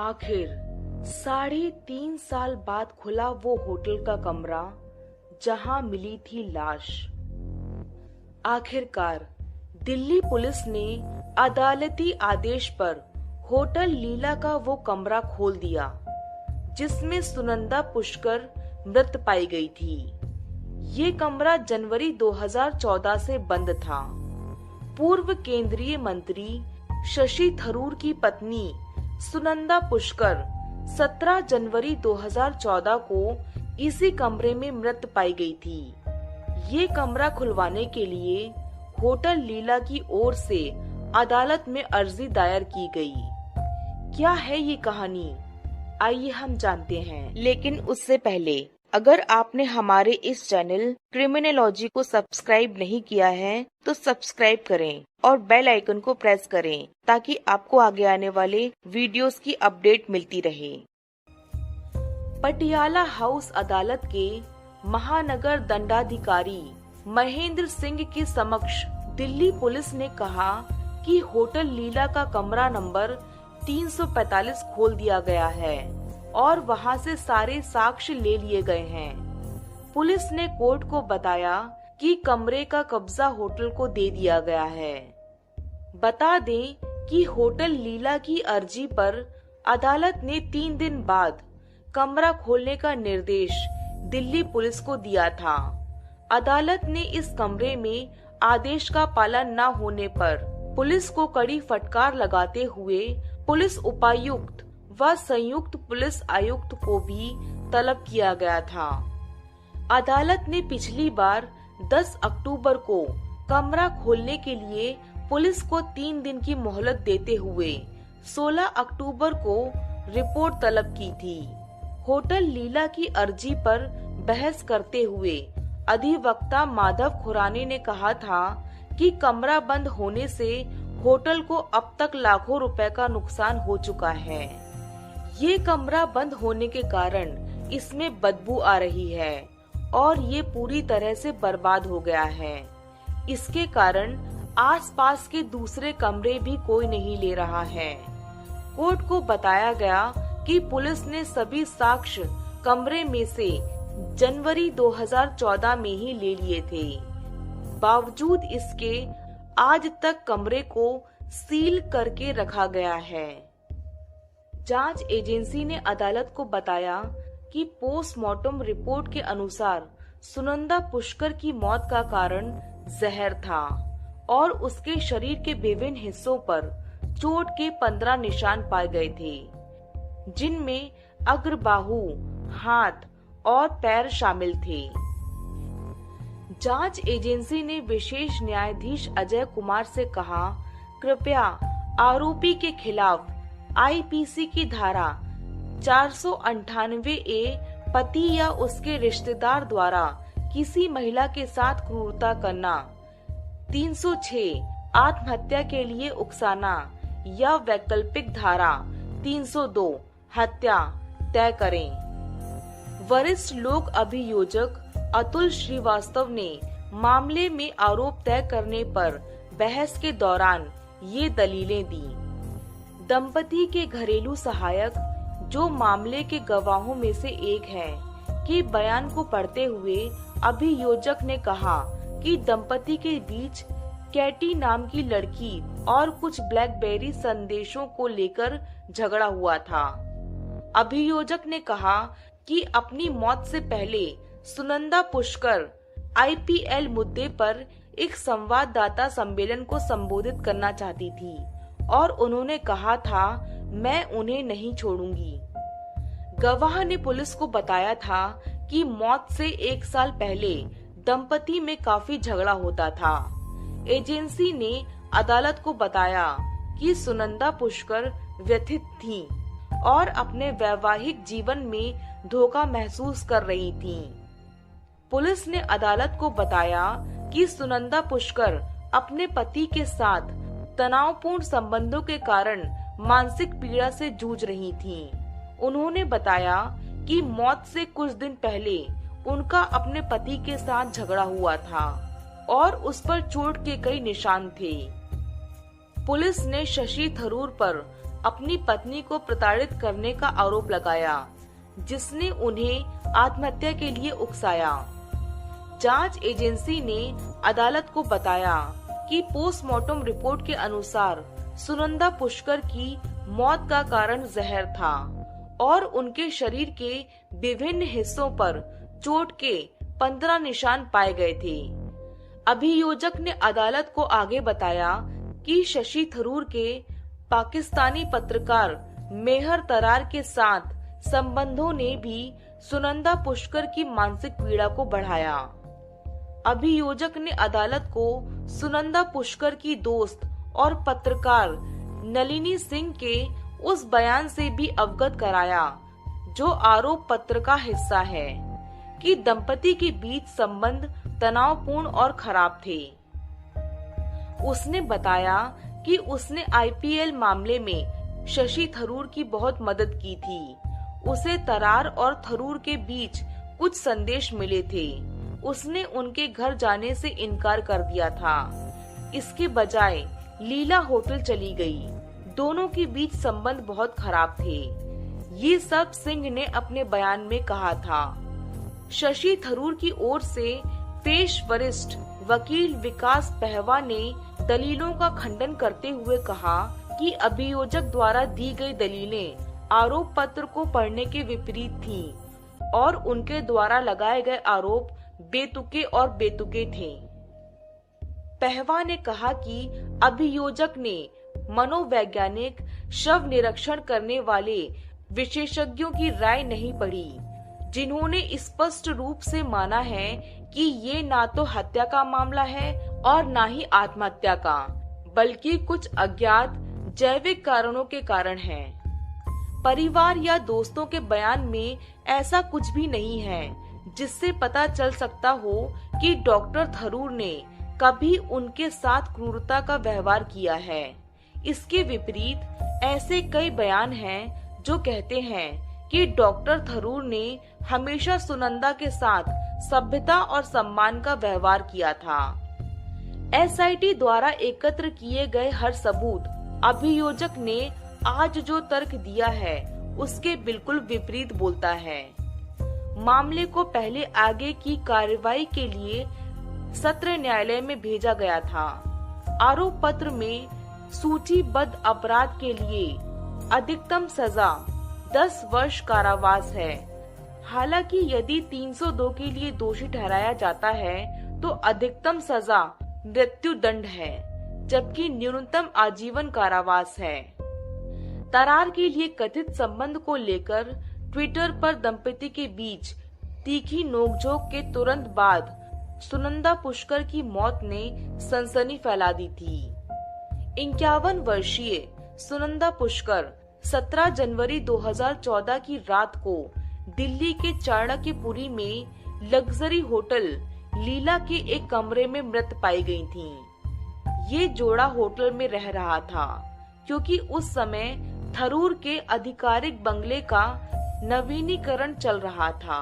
आखिर 3.5 साल बाद खुला वो होटल का कमरा जहां मिली थी लाश। आखिरकार दिल्ली पुलिस ने अदालती आदेश पर होटल लीला का वो कमरा खोल दिया जिसमें सुनंदा पुष्कर मृत पाई गई थी। ये कमरा जनवरी 2014 से बंद था। पूर्व केंद्रीय मंत्री शशि थरूर की पत्नी सुनंदा पुष्कर 17 जनवरी 2014 को इसी कमरे में मृत पाई गई थी। ये कमरा खुलवाने के लिए होटल लीला की ओर से अदालत में अर्जी दायर की गई। क्या है ये कहानी, आइए हम जानते हैं। लेकिन उससे पहले अगर आपने हमारे इस चैनल क्रिमिनोलॉजी को सब्सक्राइब नहीं किया है तो सब्सक्राइब करें और बेल आइकन को प्रेस करें ताकि आपको आगे आने वाले वीडियोस की अपडेट मिलती रहे। पटियाला हाउस अदालत के महानगर दंडाधिकारी महेंद्र सिंह के समक्ष दिल्ली पुलिस ने कहा कि होटल लीला का कमरा नंबर 345 खोल दिया गया है और वहां से सारे साक्ष्य ले लिए गए हैं। पुलिस ने कोर्ट को बताया कि कमरे का कब्जा होटल को दे दिया गया है। बता दें कि होटल लीला की अर्जी पर अदालत ने 3 दिन बाद कमरा खोलने का निर्देश दिल्ली पुलिस को दिया था। अदालत ने इस कमरे में आदेश का पालन न होने पर पुलिस को कड़ी फटकार लगाते हुए पुलिस उपायुक्त व संयुक्त पुलिस आयुक्त को भी तलब किया गया था। अदालत ने पिछली बार 10 अक्टूबर को कमरा खोलने के लिए पुलिस को 3 दिन की मोहलत देते हुए 16 अक्टूबर को रिपोर्ट तलब की थी। होटल लीला की अर्जी पर बहस करते हुए अधिवक्ता माधव खुराना ने कहा था कि कमरा बंद होने से होटल को अब तक लाखों रुपए का नुकसान हो चुका है। ये कमरा बंद होने के कारण इसमें बदबू आ रही है और ये पूरी तरह से बर्बाद हो गया है। इसके कारण आसपास के दूसरे कमरे भी कोई नहीं ले रहा है। कोर्ट को बताया गया कि पुलिस ने सभी साक्ष्य कमरे में से जनवरी 2014 में ही ले लिए थे। बावजूद इसके आज तक कमरे को सील करके रखा गया है। जांच एजेंसी ने अदालत को बताया कि पोस्टमार्टम रिपोर्ट के अनुसार सुनंदा पुष्कर की मौत का कारण जहर था और उसके शरीर के विभिन्न हिस्सों पर चोट के 15 निशान पाए गए थे, जिनमें अग्रबाहु, हाथ और पैर शामिल थे। जांच एजेंसी ने विशेष न्यायाधीश अजय कुमार से कहा, कृपया आरोपी के खिलाफ आईपीसी की धारा 498 ए पति या उसके रिश्तेदार द्वारा किसी महिला के साथ क्रूरता करना, 306 आत्महत्या के लिए उकसाना या वैकल्पिक धारा 302 हत्या तय करें। वरिष्ठ लोक अभियोजक अतुल श्रीवास्तव ने मामले में आरोप तय करने पर बहस के दौरान ये दलीलें दी। दंपति के घरेलू सहायक, जो मामले के गवाहों में से एक हैं, के बयान को पढ़ते हुए अभियोजक ने कहा कि दंपति के बीच कैटी नाम की लड़की और कुछ ब्लैकबेरी संदेशों को लेकर झगड़ा हुआ था। अभियोजक ने कहा कि अपनी मौत से पहले सुनंदा पुष्कर आईपीएल मुद्दे पर एक संवाददाता सम्मेलन को संबोधित करना चाहती थी और उन्होंने कहा था, मैं उन्हें नहीं छोड़ूंगी। गवाह ने पुलिस को बताया था कि मौत से 1 साल पहले दंपति में काफी झगड़ा होता था। एजेंसी ने अदालत को बताया कि सुनंदा पुष्कर व्यथित थीं और अपने वैवाहिक जीवन में धोखा महसूस कर रही थीं। पुलिस ने अदालत को बताया कि सुनंदा पुष्कर अपने पति के साथ तनावपूर्ण संबंधों के कारण मानसिक पीड़ा से जूझ रही थीं। उन्होंने बताया कि मौत से कुछ दिन पहले उनका अपने पति के साथ झगड़ा हुआ था और उस पर चोट के कई निशान थे। पुलिस ने शशि थरूर पर अपनी पत्नी को प्रताड़ित करने का आरोप लगाया, जिसने उन्हें आत्महत्या के लिए उकसाया। जांच एजेंसी ने अदालत को बताया कि पोस्टमार्टम रिपोर्ट के अनुसार सुनंदा पुष्कर की मौत का कारण जहर था और उनके शरीर के विभिन्न हिस्सों पर चोट के 15 निशान पाए गए थे। अभियोजक ने अदालत को आगे बताया कि शशि थरूर के पाकिस्तानी पत्रकार मेहर तरार के साथ संबंधों ने भी सुनंदा पुष्कर की मानसिक पीड़ा को बढ़ाया। अभियोजक ने अदालत को सुनंदा पुष्कर की दोस्त और पत्रकार नलिनी सिंह के उस बयान से भी अवगत कराया, जो आरोप पत्र का हिस्सा है, कि दंपति के बीच संबंध तनावपूर्ण और खराब थे। उसने बताया कि उसने आईपीएल मामले में शशि थरूर की बहुत मदद की थी। उसे तरार और थरूर के बीच कुछ संदेश मिले थे। उसने उनके घर जाने से इनकार कर दिया था। इसके बजाय लीला होटल चली गई। दोनों के बीच संबंध बहुत खराब थे। ये सब सिंह ने अपने बयान में कहा था। शशि थरूर की ओर से पेश वरिष्ठ वकील विकास पहवा ने दलीलों का खंडन करते हुए कहा कि अभियोजक द्वारा दी गई दलीलें आरोप पत्र को पढ़ने के विपरीत थीं और उनके द्वारा लगाए गए आरोप बेतुके और बेतुके थे। पहवा ने कहा कि अभियोजक ने मनोवैज्ञानिक शव निरीक्षण करने वाले विशेषज्ञों की राय नहीं पढ़ी, जिन्होंने स्पष्ट रूप से माना है कि ये ना तो हत्या का मामला है और ना ही आत्महत्या का, बल्कि कुछ अज्ञात जैविक कारणों के कारण है। परिवार या दोस्तों के बयान में ऐसा कुछ भी नहीं है जिससे पता चल सकता हो कि डॉक्टर थरूर ने कभी उनके साथ क्रूरता का व्यवहार किया है। इसके विपरीत ऐसे कई बयान हैं जो कहते हैं कि डॉक्टर थरूर ने हमेशा सुनंदा के साथ सभ्यता और सम्मान का व्यवहार किया था। एसआईटी द्वारा एकत्र किए गए हर सबूत अभियोजक ने आज जो तर्क दिया है उसके बिल्कुल विपरीत बोलता है। मामले को पहले आगे की कार्रवाई के लिए सत्र न्यायालय में भेजा गया था। आरोप पत्र में सूचीबद्ध अपराध के लिए अधिकतम सजा 10 वर्ष कारावास है। हालांकि यदि 302 के लिए दोषी ठहराया जाता है तो अधिकतम सजा मृत्यु दंड है, जबकि न्यूनतम आजीवन कारावास है। तरार के लिए कथित संबंध को लेकर ट्विटर पर दंपति के बीच तीखी नोकझोंक के तुरंत बाद सुनंदा पुष्कर की मौत ने सनसनी फैला दी थी। 51 वर्षीय सुनंदा पुष्कर 17 जनवरी 2014 की रात को दिल्ली के चाणक्यपुरी में लग्जरी होटल लीला के एक कमरे में मृत पाई गई थीं। ये जोड़ा होटल में रह रहा था क्योंकि उस समय थरूर के आधिकारिक बंगले का नवीनीकरण चल रहा था।